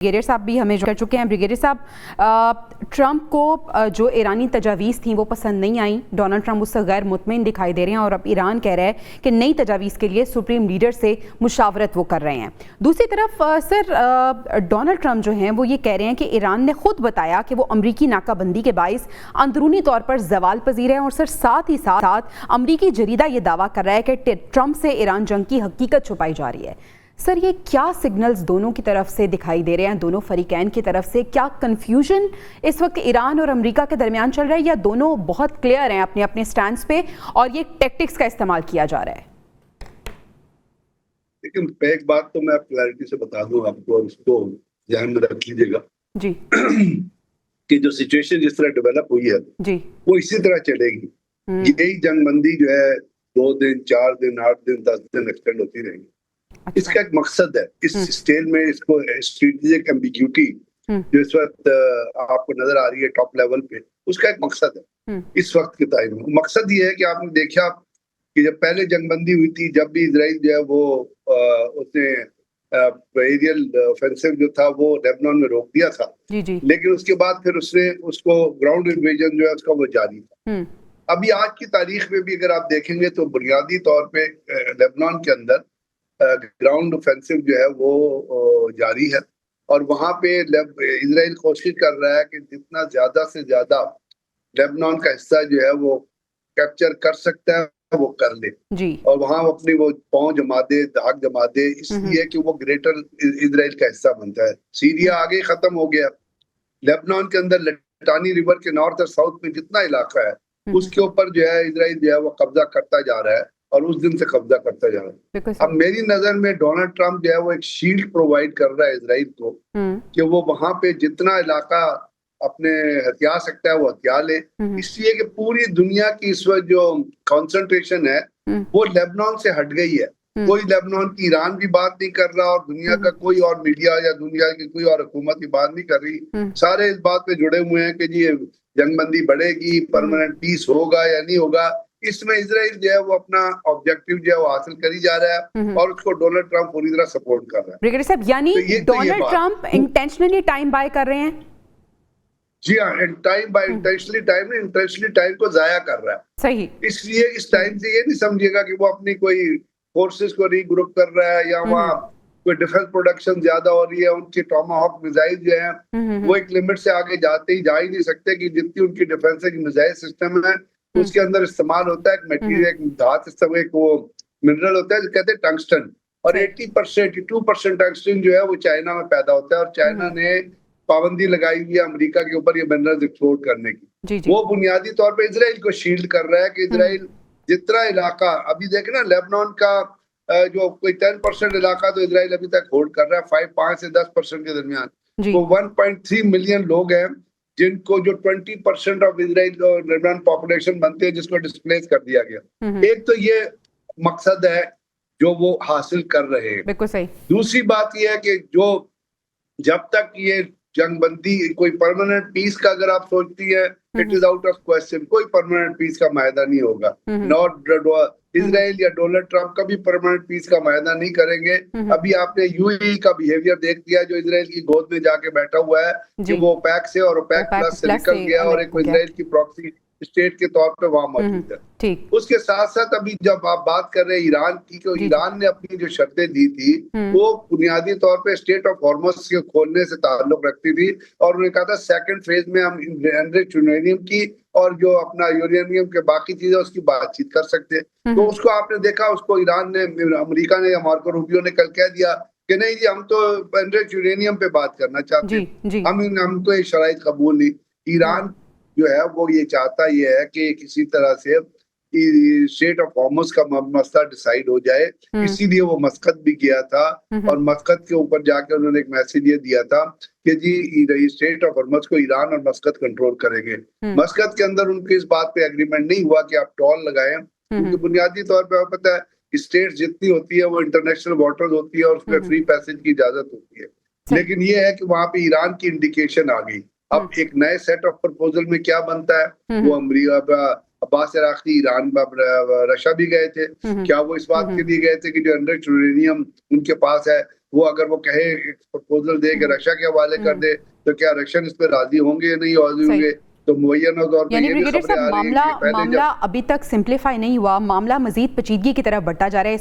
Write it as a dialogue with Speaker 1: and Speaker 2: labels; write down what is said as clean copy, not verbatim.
Speaker 1: Brigadier साहब भी हमें कर चुके हैं। ब्रिगेडियर साहब, ट्रंप को जो ईरानी तजावीज़ थी वो पसंद नहीं आई। डोनाल्ड ट्रंप उससे गैर मुतमईन दिखाई दे रहे हैं और अब ईरान कह रहा है कि नई तजावीज़ के लिए सुप्रीम लीडर से मुशावरत वो कर रहे हैं। दूसरी तरफ सर, डोनाल्ड ट्रंप जो हैं वो ये कह रहे हैं कि ईरान ने खुद बताया कि वो अमरीकी नाकाबंदी के बाइस अंदरूनी तौर पर जवाल पजीर है। और सर साथ ही साथ अमरीकी जरीदा ये दावा कर रहा है कि ट्रंप से ईरान जंग की हकीकत छुपाई जा रही है। सर, ये क्या सिग्नल्स दोनों की तरफ से दिखाई दे रहे हैं, दोनों फरीकैन की तरफ से? क्या कंफ्यूजन इस वक्त ईरान और अमेरिका के दरमियान चल रहा है, या दोनों बहुत क्लियर हैं अपने अपने स्टैंड पे और ये टैक्टिक्स का इस्तेमाल किया जा रहा है?
Speaker 2: लेकिन एक बात तो मैं क्लैरिटी से बता दूं आपको, और इसको ध्यान में रख लीजिएगा
Speaker 1: जी
Speaker 2: कि जो सिचुएशन जिस तरह डेवलप हुई है
Speaker 1: जी
Speaker 2: वो इसी तरह चलेगी। यही जंगबंदी जो है 2 दिन 4 दिन 8 दिन 10 दिन एक्सटेंड होती रहेगी।
Speaker 1: अच्छा।
Speaker 2: इसका एक मकसद है, इस स्टेज में इसको स्ट्रेटेजिक एम्बिग्यूटी जो इस वक्त आपको नजर आ रही है टॉप लेवल पे, उसका एक मकसद है इस वक्त के टाइम में। मकसद ये है कि आपने देखा कि जब पहले जंगबंदी हुई थी, जब भी इजराइल जो है वो उसने एरियल ऑफेंसिव जो था वो लेबनान में रोक दिया था, लेकिन उसके बाद फिर उसने उसको ग्राउंड इन्वेजन जो है उसका वो जारी था। अभी आज की तारीख में भी अगर आप देखेंगे तो बुनियादी तौर पे लेबनान के अंदर ग्राउंड ऑफेंसिव जो है वो जारी है, और वहां पे इजराइल कोशिश कर रहा है कि जितना ज्यादा से ज्यादा लेबनान का हिस्सा जो है वो कैप्चर कर सकता है वो कर ले
Speaker 1: जी।
Speaker 2: और वहां अपनी वो पांव जमा दे, धाक जमा दे, इसलिए कि वो ग्रेटर इजराइल का हिस्सा बनता है। सीरिया आगे खत्म हो गया, लेबनान के अंदर लटानी रिवर के नॉर्थ और साउथ में जितना इलाका है उसके ऊपर जो है इजराइल जो है वो कब्जा करता जा रहा है, और उस दिन से कब्जा करता जा रहा है। अब मेरी नजर में डोनाल्ड ट्रंप जो है वो एक शील्ड प्रोवाइड कर रहा है इजराइल को कि वो वहां पे जितना इलाका अपने हथिया सकता है वो हथिया ले, इसलिए कि पूरी दुनिया की इस वक्त जो कंसंट्रेशन है वो लेबनान से हट गई है। कोई लेबनान की ईरान भी बात नहीं कर रहा, और दुनिया का कोई और मीडिया या दुनिया की कोई और हुकूमत की बात नहीं कर रही। सारे इस बात पे जुड़े हुए हैं कि जी जंगबंदी बढ़ेगी, परमानेंट पीस होगा या नहीं होगा। इसमें इजराइल जो है वो अपना ऑब्जेक्टिव जो है वो हासिल करी जा रहा है, और उसको डोनाल्ड ट्रंप पूरी तरह सपोर्ट कर रहा है।
Speaker 1: ब्रिगेडियर साहब, यानी Donald Trump intentionally time buy कर रहे हैं?
Speaker 2: जी हाँ, इंटेंशनली टाइम को जाया कर रहा है।
Speaker 1: सही।
Speaker 2: इसलिए इस टाइम से ये नहीं समझिएगा कि वो अपनी कोई फोर्सेस को रीग्रुप कर रहा है या वहाँ कोई डिफेंस प्रोडक्शन ज्यादा हो रही है। उनके टॉमाहॉक मिसाइल जो है वो एक लिमिट से आगे जा ही नहीं सकते कि जितनी उनकी डिफेंस की मिसाइल सिस्टम है उसके अंदर इस्तेमाल होता है एक मटेरियल, एक धातु सिस्टम, एक वो मिनरल होता है जो कहते हैं टंगस्टन, और 82% टंगस्टन जो है वो चाइना में पैदा होता है, और चाइना ने पाबंदी लगाई हुई है अमेरिका के ऊपर ये मिनरल्स एक्सपोर्ट करने की। वो बुनियादी तौर पे इजराइल को शील्ड कर रहा है कि इजराइल जितना इलाका अभी देखे ना, लेबनान का जो कोई 10% इलाका तो इजराइल अभी तक होल्ड कर रहा है, 5 से 10% के दरमियान। तो 1.3 मिलियन लोग हैं जिनको जो 20% ऑफ इजराइल और लेबनान पॉपुलेशन बनते हैं, जिसको डिस्प्लेस कर दिया गया। एक तो ये मकसद है जो वो हासिल कर रहे हैं।
Speaker 1: बिल्कुल सही।
Speaker 2: दूसरी बात ये है कि जो जब तक ये जंगबंदी कोई परमानेंट पीस का अगर आप सोचती है, it is out of question, कोई परमानेंट पीस का मायदा नहीं होगा। नॉट इजराइल या डोनाल्ड ट्रंप कभी परमानेंट पीस का मायदा नहीं करेंगे। अभी आपने यूएई का बिहेवियर देख लिया, जो इजराइल की गोद में जाके बैठा हुआ है कि वो ओपेक से और ओपेक प्लस से निकल गया और एक इजराइल की प्रॉक्सी स्टेट के तौर पे वहां मौजूद है। उसके साथ साथ अभी जब आप बात कर रहे हैं ईरान की, तो ईरान ने अपनी जो शर्तें दी थी वो बुनियादी तौर पे स्टेट ऑफ हॉर्मुज़ के खोलने से ताल्लुक रखती थी, और उन्होंने कहा था सेकंड फेज में हम एनरिच्ड यूरेनियम की और जो अपना यूरेनियम के बाकी चीजें उसकी बातचीत कर सकते। तो उसको आपने देखा, उसको ईरान ने, अमेरिका ने या मार्को रूबियो ने कल कह दिया कि नहीं जी हम तो एनरिच्ड यूरेनियम पे बात करना चाहते हैं, हमको ये शराइत कबूल नहीं। ईरान जो है वो ये चाहता ये है कि किसी तरह से स्टेट ऑफ हॉर्मुज़ का मसला डिसाइड हो जाए, इसीलिए वो मस्कत भी गया था, और मस्कत के ऊपर जाके उन्होंने एक मैसेज ये दिया था कि जी स्टेट ऑफ हॉर्मुज़ को ईरान और मस्कत कंट्रोल करेंगे। मस्कत के अंदर उनकी इस बात पे एग्रीमेंट नहीं हुआ कि आप टॉल लगाएं, क्योंकि बुनियादी तौर पर आपको पता है स्टेट जितनी होती है वो इंटरनेशनल वाटर्स होती है और उसमें फ्री पैसेज की इजाजत होती है। लेकिन ये है कि वहां पे ईरान की इंडिकेशन आ गई। अब एक नए सेट ऑफ प्रपोजल में क्या बनता है, वो America, Abbas Iraqi, Iran, Russia भी गए थे। क्या वो इस बात के लिए गए थे कि जो एनरिच्ड यूरेनियम उनके पास है वो अगर वो कहे एक प्रपोजल दे कि रशिया के हवाले कर दे, तो क्या रशियन इस पर राजी होंगे या नहीं राजी होंगे? तो मुय्यना तौर पर
Speaker 1: यानी
Speaker 2: ये भी
Speaker 1: ब्रिगेडियर
Speaker 2: खबरें आ
Speaker 1: साहब
Speaker 2: रही हैं कि पहले
Speaker 1: मामला अभी तक सिंप्लीफाई नहीं हुआ, मामला मजीद पेचीदगी की तरफ बढ़ता जा रहा है। इस